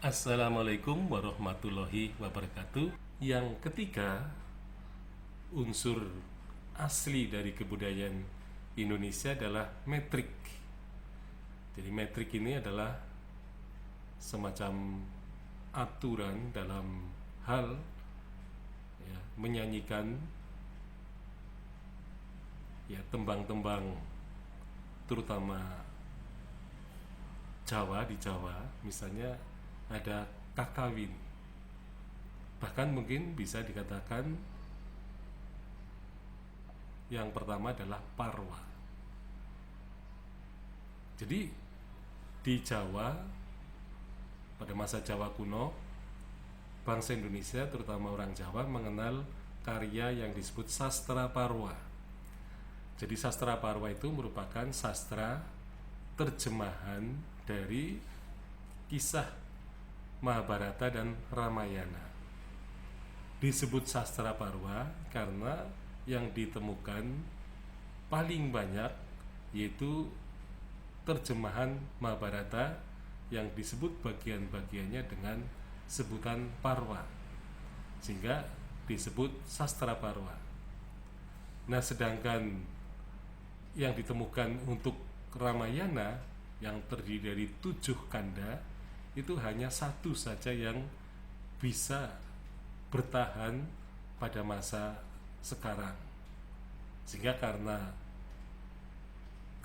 Assalamualaikum warahmatullahi wabarakatuh. Yang ketiga, unsur asli dari kebudayaan Indonesia adalah metrik. Jadi metrik ini adalah semacam aturan dalam hal menyanyikan tembang-tembang, terutama Jawa. Di Jawa misalnya ada kakawin, bahkan mungkin bisa dikatakan yang pertama adalah parwa. Jadi di Jawa, pada masa Jawa kuno, bangsa Indonesia terutama orang Jawa mengenal karya yang disebut sastra parwa. Jadi sastra parwa itu merupakan sastra terjemahan dari kisah Mahabharata dan Ramayana. Disebut sastra parwa karena yang ditemukan paling banyak yaitu terjemahan Mahabharata yang disebut bagian-bagiannya dengan sebutan parwa, sehingga disebut sastra parwa. Nah, sedangkan yang ditemukan untuk Ramayana yang terdiri dari 7 kanda itu hanya satu saja yang bisa bertahan pada masa sekarang, sehingga karena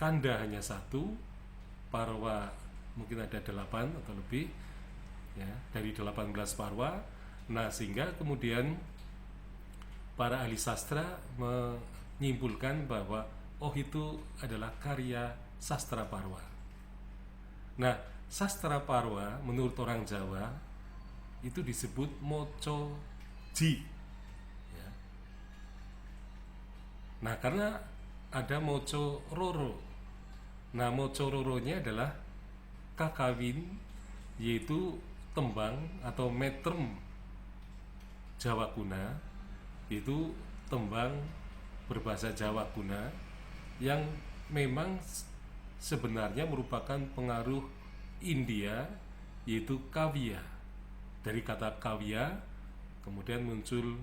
kanda hanya satu, parwa mungkin ada 8 atau lebih dari 18 parwa. Nah, sehingga kemudian para ahli sastra menyimpulkan bahwa itu adalah karya sastra parwa. Nah, sastra parwa menurut orang Jawa itu disebut mocoji. Nah, karena ada moco roro. Nah, moco roronya adalah kakawin, yaitu tembang atau metrem Jawa kuna, yaitu tembang berbahasa Jawa kuna yang memang sebenarnya merupakan pengaruh India, yaitu kawya. Dari kata kawya kemudian muncul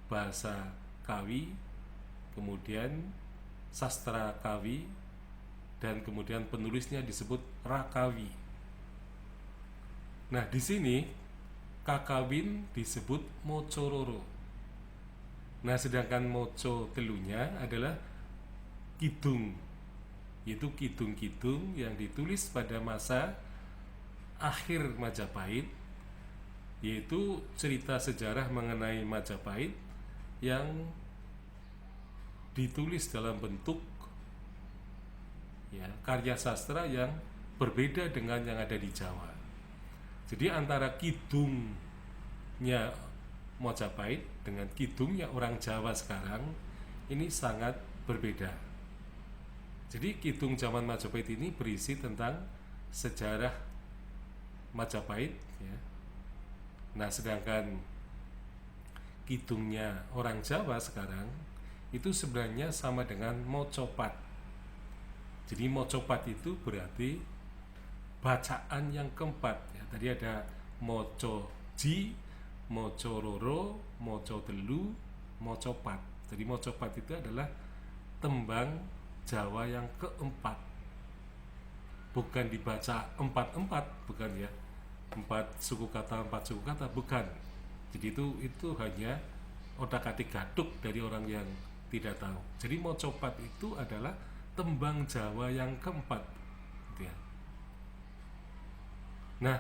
bahasa kawi, kemudian sastra kawi, dan kemudian penulisnya disebut Rakawi. Nah, di sini kakawin disebut mocororo. Nah, sedangkan moco telunya adalah kidung, yaitu kidung-kidung yang ditulis pada masa akhir Majapahit, yaitu cerita sejarah mengenai Majapahit yang ditulis dalam bentuk karya sastra yang berbeda dengan yang ada di Jawa. Jadi antara kidungnya Majapahit dengan kidungnya orang Jawa sekarang ini sangat berbeda. Jadi kidung zaman Majapahit ini berisi tentang sejarah Majapahit, Nah, sedangkan kidungnya orang Jawa sekarang itu sebenarnya sama dengan mocopat. Jadi mocopat itu berarti bacaan yang keempat. Tadi ada mocoji, mocororo, mocotelu, mocopat. Jadi mocopat itu adalah tembang Jawa yang keempat. Bukan dibaca 4-4, bukan ya. 4 suku kata, bukan. Jadi itu hanya otak-atik gaduk dari orang yang tidak tahu. Jadi mocopat itu adalah tembang Jawa yang keempat. Nah,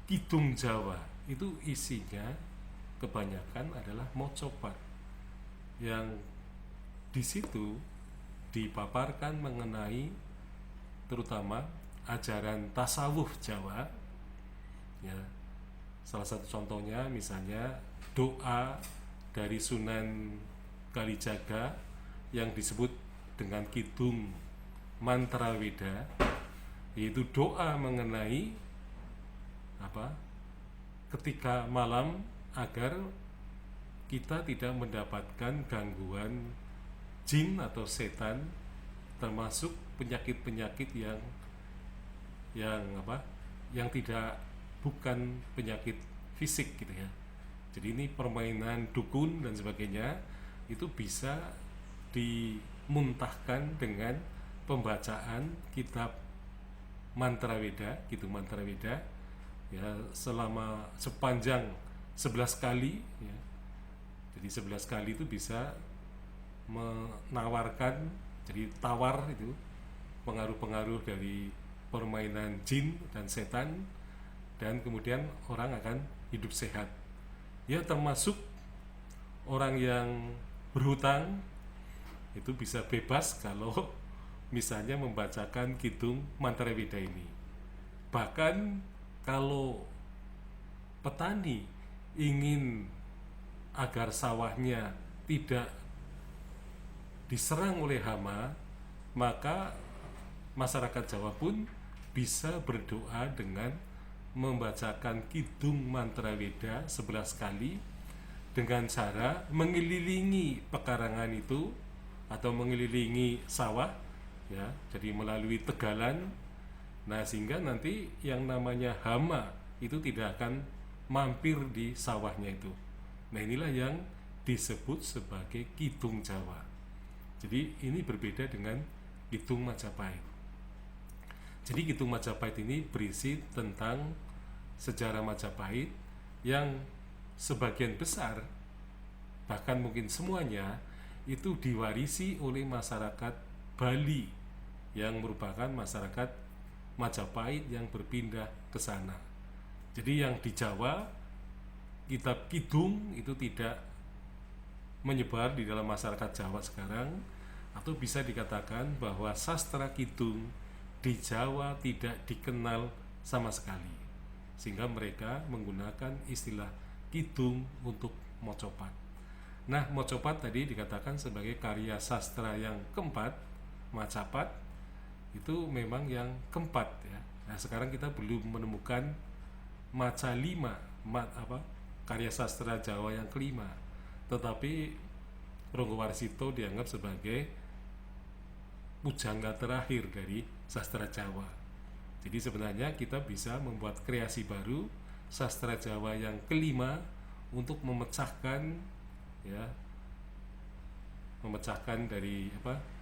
kidung Jawa itu isinya kebanyakan adalah mocopat, yang di situ dipaparkan mengenai terutama ajaran tasawuf Jawa. Salah satu contohnya misalnya doa dari Sunan Kalijaga yang disebut dengan kidung Mantraweda, yaitu doa mengenai ketika malam agar kita tidak mendapatkan gangguan jin atau setan, termasuk penyakit-penyakit yang tidak bukan penyakit fisik gitu ya. Jadi ini permainan dukun dan sebagainya itu bisa dimuntahkan dengan pembacaan kitab mantra Weda, gitu mantra Weda ya, selama sepanjang 11 kali ya. Jadi 11 kali itu bisa menawarkan, jadi tawar itu pengaruh-pengaruh dari permainan jin dan setan, dan kemudian orang akan hidup sehat ya, termasuk orang yang berhutang itu bisa bebas kalau misalnya membacakan kidung mantra Weda ini. Bahkan kalau petani ingin agar sawahnya tidak diserang oleh hama, maka masyarakat Jawa pun bisa berdoa dengan membacakan kidung mantra Weda 11 kali dengan cara mengelilingi pekarangan itu atau mengelilingi sawah ya, jadi melalui tegalan. Nah, sehingga nanti yang namanya hama itu tidak akan mampir di sawahnya itu. Nah, inilah yang disebut sebagai kidung Jawa. Jadi ini berbeda dengan kidung Majapahit. Jadi kidung Majapahit ini berisi tentang sejarah Majapahit yang sebagian besar, bahkan mungkin semuanya, itu diwarisi oleh masyarakat Bali yang merupakan masyarakat Majapahit yang berpindah ke sana. Jadi yang di Jawa, kitab kidung itu tidak menyebar di dalam masyarakat Jawa sekarang, atau bisa dikatakan bahwa sastra kidung di Jawa tidak dikenal sama sekali, sehingga mereka menggunakan istilah kidung untuk mocopat. Nah, mocopat tadi dikatakan sebagai karya sastra yang keempat, Macapat itu memang yang keempat ya. Nah, sekarang kita belum menemukan Maca lima, karya sastra Jawa yang kelima. Tetapi Ronggo Warsito dianggap sebagai pujangga terakhir dari sastra Jawa. Jadi sebenarnya kita bisa membuat kreasi baru sastra Jawa yang kelima untuk memecahkan ya, memecahkan dari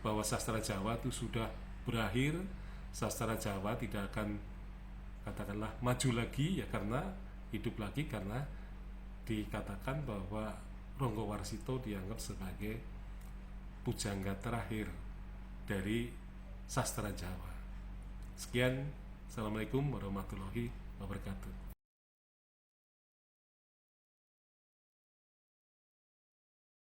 bahwa sastra Jawa itu sudah berakhir, sastra Jawa tidak akan katakanlah maju lagi ya, karena hidup lagi, karena dikatakan bahwa Ronggo Warsito dianggap sebagai pujangga terakhir dari sastra Jawa. Sekian, Assalamualaikum warahmatullahi wabarakatuh.